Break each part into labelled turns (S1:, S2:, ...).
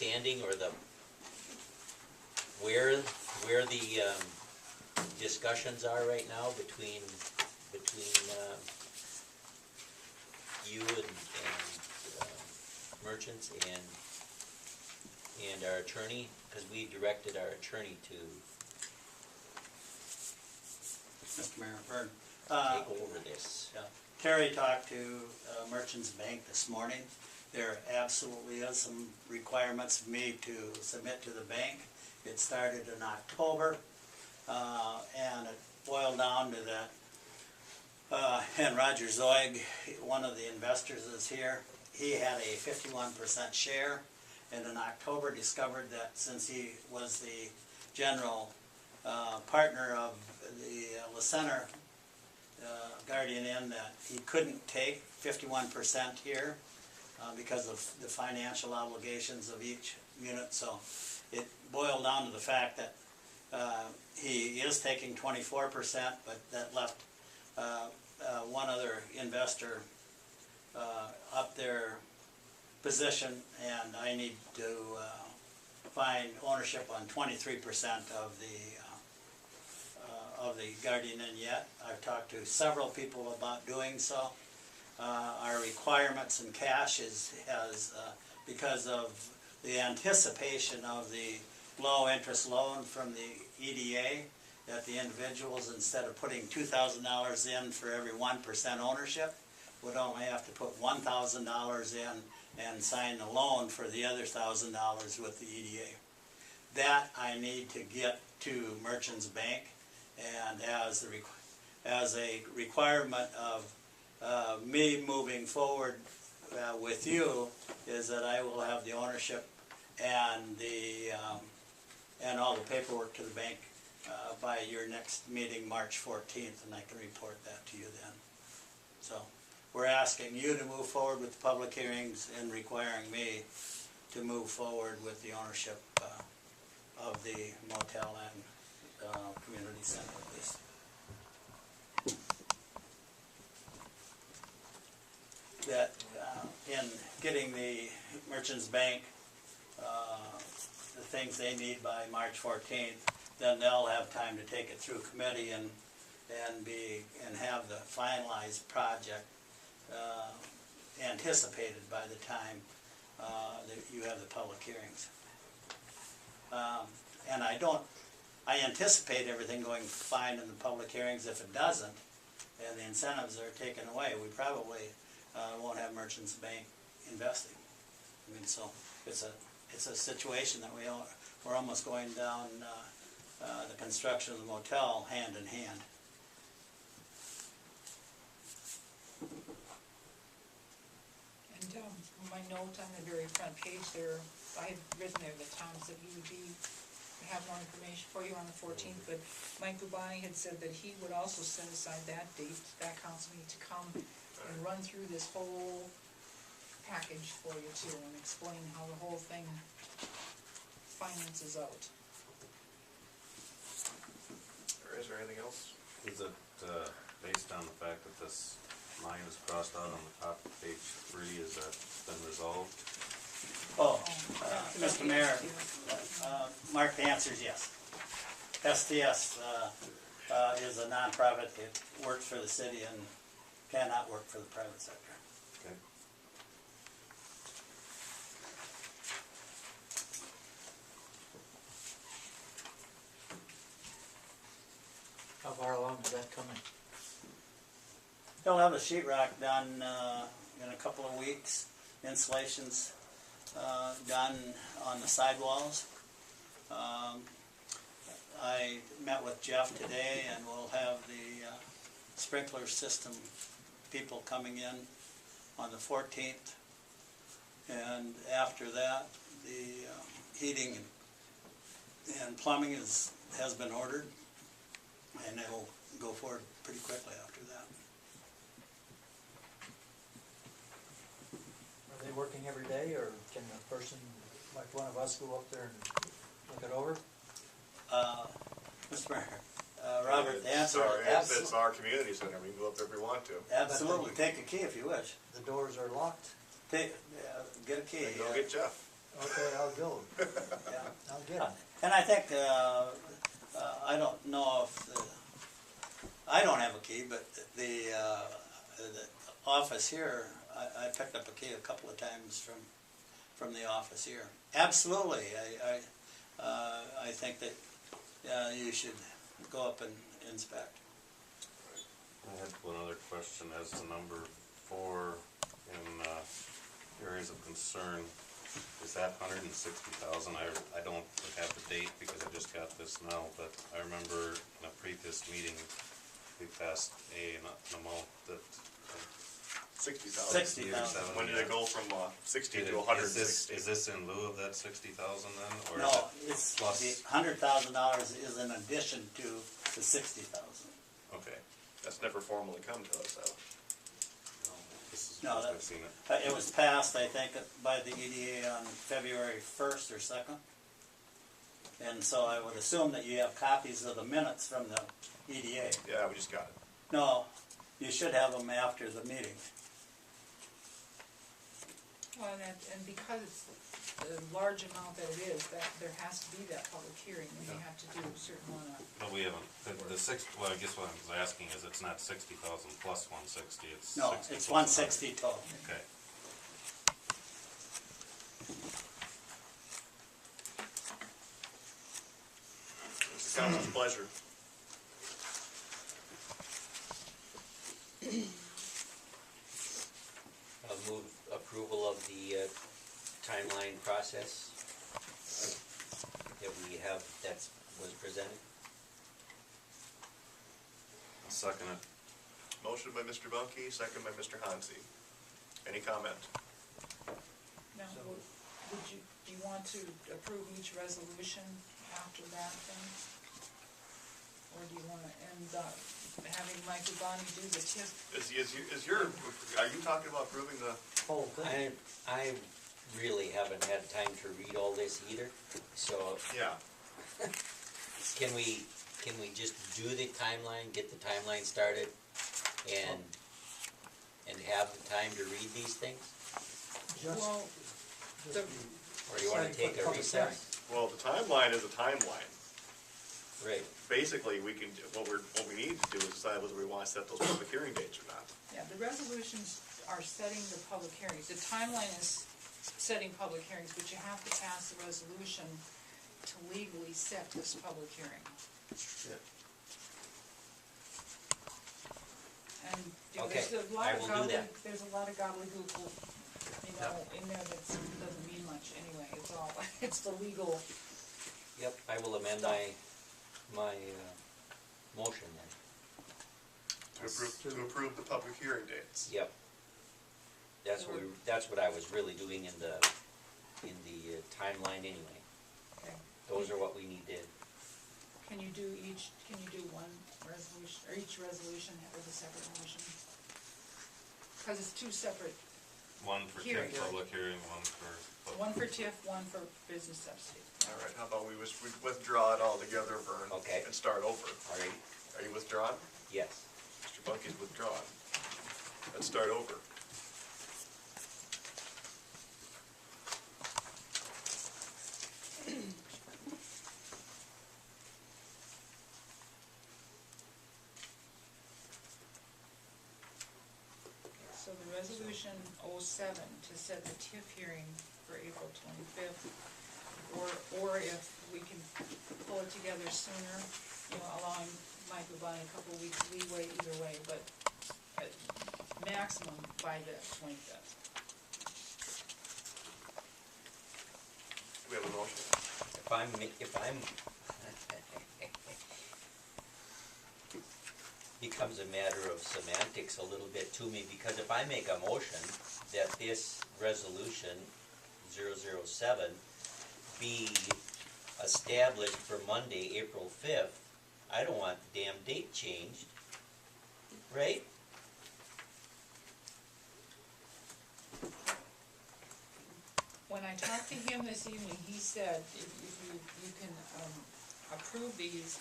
S1: understanding or the, where the discussions are right now between you and merchants and our attorney? Because we directed our attorney to
S2: Mr. Mayor, Vern.
S1: take over this.
S2: Yeah. Terry talked to Merchants Bank this morning. There absolutely is some requirements for me to submit to the bank. It started in October, and it boiled down to that. And Roger Zoig, one of the investors, is here. He had a 51% share, and in October discovered that since he was the general partner of the La Center Guardian Inn, that he couldn't take 51% here because of the financial obligations of each unit. So it boiled down to the fact that he is taking 24%, but that left one other investor up their position, and I need to find ownership on 23% of the Guardian Inn yet. I've talked to several people about doing so. Our requirements in cash has because of the anticipation of the low interest loan from the EDA, that the individuals, instead of putting $2,000 in for every 1% ownership, would only have to put $1,000 in and sign the loan for the other $1,000 with the EDA. That I need to get to Merchants Bank, and as a requirement of me moving forward with you, is that I will have the ownership and and all the paperwork to the bank by your next meeting, March 14th, and I can report that to you then. So we're asking you to move forward with the public hearings and requiring me to move forward with the ownership of the motel and community center, please. That in getting the Merchants Bank the things they need by March 14th, then they'll have time to take it through committee and have the finalized project anticipated by the time that you have the public hearings. And I anticipate everything going fine in the public hearings. If it doesn't, and the incentives are taken away, we probably won't have Merchants Bank investing. I mean, so it's a situation that we're almost going down the construction of the motel hand in hand.
S3: And my note on the very front page there, I had written there the towns that you would have more information for you on the 14th, but Mike Gubani had said that he would also set aside that date, that council meeting, to come and run through this whole package for you too, and explain how the whole thing finances out.
S4: Is there anything else?
S5: Is it based on the fact that this line is crossed out on the top of page 3, is that been resolved?
S2: Oh, Mr. Mayor, Mark, the answer is yes. STS is a nonprofit that works for the city and cannot work for the private sector.
S5: Okay.
S6: How far along is that coming?
S2: They'll have the sheetrock done in a couple of weeks. Insulation's done on the sidewalls. I met with Jeff today, and we'll have the sprinkler system people coming in on the 14th. And after that, the heating and plumbing has been ordered, and it'll go forward pretty quickly after that.
S6: Are they working every day, or can a person like one of us go up there and look it over?
S2: Mr. Mayor, Robert, the answer
S4: It's our community center. We can go up there if we want to.
S2: absolutely. Take a key if you wish.
S6: The doors are locked.
S2: Get a key.
S4: Then go get Jeff.
S6: Okay, I'll go,
S2: Yeah.
S6: I'll get them.
S2: And I think, I don't know if, I don't have a key, but the office here, I picked up a key a couple of times from the office here. Absolutely, I think that, you should go up and inspect.
S5: I had one other question as to number 4 in areas of concern. Is that 160,000? I don't have the date because I just got this now, but I remember in a previous meeting, we passed an amount that.
S4: 60,000.
S2: 60,000.
S4: When did it go from 60
S5: Did
S4: to
S5: it-
S4: 160?
S5: Is this in lieu of that 60,000 then? Or
S2: No,
S5: is
S2: it's,
S5: plus?
S2: the $100,000 is in addition to the 60,000.
S5: Okay.
S4: That's never formally come to us, though.
S5: This is
S2: No,
S5: first
S2: that-
S5: I've seen it.
S2: It was passed, I think, by the EDA on February 1st or 2nd. And so I would assume that you have copies of the minutes from the EDA.
S4: Yeah, we just got it.
S2: No, you should have them after the meeting.
S3: Well, and because it's the large amount that it is, that there has to be that public hearing, and you have to do a certain amount of.
S5: No, we haven't. Well, I guess what I was asking is it's not 60,000 plus 160, it's 60
S2: No,
S5: plus
S2: it's
S5: 100.
S2: 160 total.
S5: Okay.
S4: It's the council's pleasure.
S1: I'll move approval of the timeline process that we have, that was presented.
S5: I'll second it.
S4: Motion by Mr. Bunky, second by Mr. Hansi. Any comment?
S3: Now,
S6: So-
S3: would you, do you want to approve each resolution after that then? Or do you wanna end up having Mike Ubani do the TIF?
S4: Are you talking about approving the,
S6: Whole thing.
S1: I really haven't had time to read all this either, so
S4: yeah,
S1: can we just do the timeline, get the timeline started, and have the time to read these things?
S6: Just,
S3: Well,
S6: just
S3: the-
S6: be
S1: Or you wanna
S6: deciding for
S1: take
S6: the
S1: a
S6: public hearing.
S1: recess?
S4: well, the timeline is a timeline.
S1: Right.
S4: Basically, we can, what we need to do is decide whether we want to set those public hearing dates or not.
S3: Yeah, the resolutions are setting the public hearings. The timeline is setting public hearings, but you have to pass the resolution to legally set this public hearing. And, you know, there's
S1: Okay,
S3: a lot
S1: I
S3: of
S1: will do that.
S3: there's a lot of gobbledygook, you know, in there that doesn't mean much anyway. It's all, it's the legal.
S1: Yep, I will amend my motion then.
S4: To approve the public hearing dates.
S1: Yep. That's what I was really doing in the timeline anyway.
S3: Okay.
S1: Those are what we needed.
S3: Can you do one resolution, or each resolution with a separate motion? Because it's two separate,
S5: One for
S3: Hearing.
S5: TIF public hearing, one for.
S3: one for TIF, one for business subsidy.
S4: All right, how about we withdraw it all together, Vern?
S1: Okay.
S4: And start over.
S1: All right?
S4: Are you withdrawn?
S1: Yes.
S4: Mr. Bunky's withdrawn. Let's start over.
S3: So the resolution 07 to set the TIF hearing for April 25th, or if we can pull it together sooner, you know, allowing Mike Ubani a couple of weeks leeway either way, but at maximum by the 25th.
S4: Do we have a motion?
S1: If I'm becomes a matter of semantics a little bit to me, because if I make a motion that this resolution 007 be established for Monday, April 5th, I don't want the damn date changed, right?
S3: When I talked to him this evening, he said if you can approve these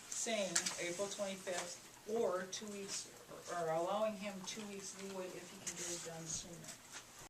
S3: saying April 25th, or 2 weeks, or allowing him 2 weeks leeway if he can get it done sooner.